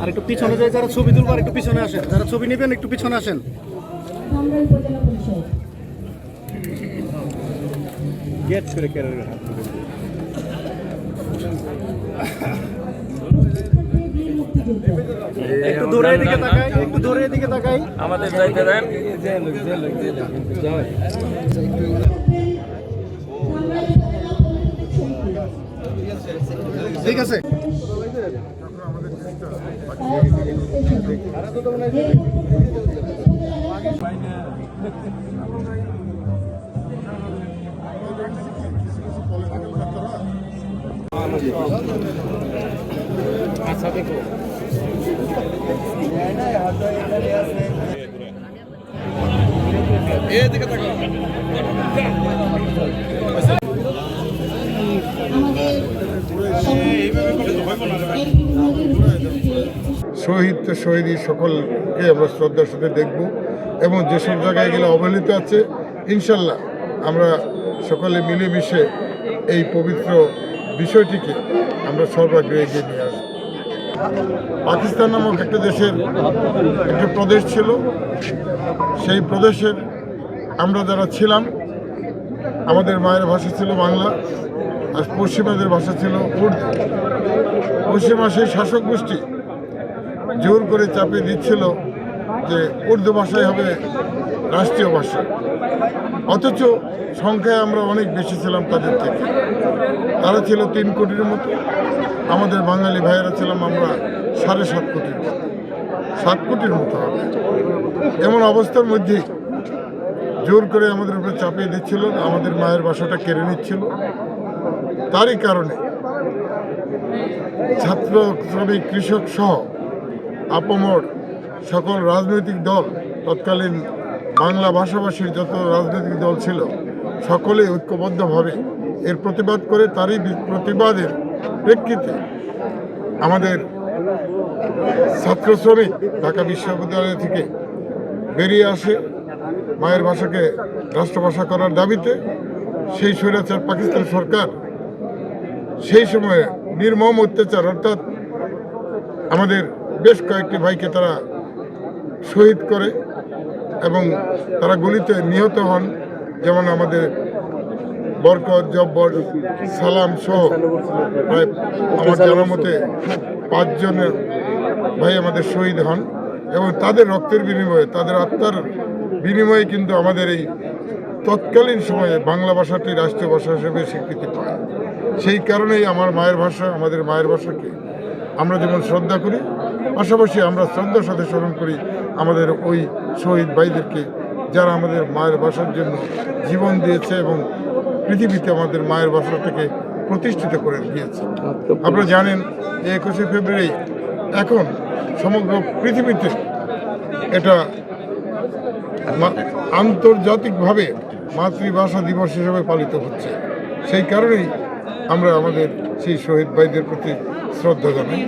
আর একটু পিছনে যায়, যারা ছবি তুলবার একটু পিছনে আসেন, যারা ছবি নেবেন একটু পিছনে আসেন। একটু দূরে দিকে তাকাই, একটু দূরে দিকে তাকাই। আমাদের যাইতে দেন। ঠিক আছে। আচ্ছা দেখো এদিকে তাকাও। শহীদ তো শহীদই সকলকে আমরা শ্রদ্ধার সাথে দেখব এবং যেসব জায়গায় গেলে অবহেলিত আছে ইনশাল্লাহ আমরা সকলে মিলেমিশে এই পবিত্র বিষয়টিকে আমরা সর্বাগ্রে এগিয়ে নিয়ে আসব। পাকিস্তান নামক একটা দেশের একটা প্রদেশ ছিল, সেই প্রদেশের আমরা যারা ছিলাম আমাদের মায়ের ভাষা ছিল বাংলা, আর পশ্চিমাদের ভাষা ছিল উর্দু। পশ্চিমা সেই শাসক গোষ্ঠী জোর করে চাপিয়ে দিচ্ছিল যে উর্দু ভাষাই হবে রাষ্ট্রীয় ভাষা, অথচ সংখ্যায় আমরা অনেক বেশি ছিলাম তাদের থেকে। তারা ছিল 3 কোটির মতো, আমাদের বাঙালি ভাইয়েরা ছিলাম আমরা 7.5 কোটির মতো, 7 কোটির মতো হবে। এমন অবস্থার মধ্যে জোর করে আমাদের উপরে চাপিয়ে দিচ্ছিল, আমাদের মায়ের ভাষাটা কেড়ে নিচ্ছিল। তারই কারণে ছাত্র, শ্রমিক, কৃষক সহ আপামর সকল রাজনৈতিক দল, তৎকালীন বাংলা ভাষাভাষীর যত রাজনৈতিক দল ছিল সকলে ঐক্যবদ্ধভাবে এর প্রতিবাদ করে, তারই প্রতিবাদের প্রেক্ষিতে আমাদের ছাত্র শ্রমিক ঢাকা বিশ্ববিদ্যালয় থেকে বেরিয়ে আসে মায়ের ভাষাকে রাষ্ট্রভাষা করার দাবিতে। সেই স্বৈরাচার পাকিস্তান সরকার সেই সময়ে নির্মম অত্যাচার, অর্থাৎ আমাদের বেশ কয়েকটি ভাইকে তারা শহীদ করে এবং তারা গুলিতে নিহত হন। যেমন আমাদের বরকত, জব্বর, সালাম সহ প্রায় আমার জানার মতে 5 জনের ভাই আমাদের শহীদ হন এবং তাদের রক্তের বিনিময়ে, তাদের আত্মার বিনিময়ে কিন্তু আমাদের এই তৎকালীন সময়ে বাংলা ভাষাটি রাষ্ট্রীয় ভাষা হিসেবে স্বীকৃতি পায়। সেই কারণেই আমার মায়ের ভাষা, আমাদের মায়ের ভাষাকে আমরা যেমন শ্রদ্ধা করি, পাশাপাশি আমরা শ্রদ্ধার সাথে স্মরণ করি আমাদের ওই শহীদ ভাইদেরকে, যারা আমাদের মায়ের ভাষার জন্য জীবন দিয়েছে এবং পৃথিবীতে আমাদের মায়ের ভাষাটাকে প্রতিষ্ঠিত করে দিয়েছে। আপনারা জানেন যে 21শে ফেব্রুয়ারি এখন সমগ্র পৃথিবীতে এটা আন্তর্জাতিকভাবে মাতৃভাষা দিবস হিসেবে পালিত হচ্ছে। সেই কারণেই আমরা আমাদের সেই শহীদ ভাইদের প্রতি শ্রদ্ধা জানাই।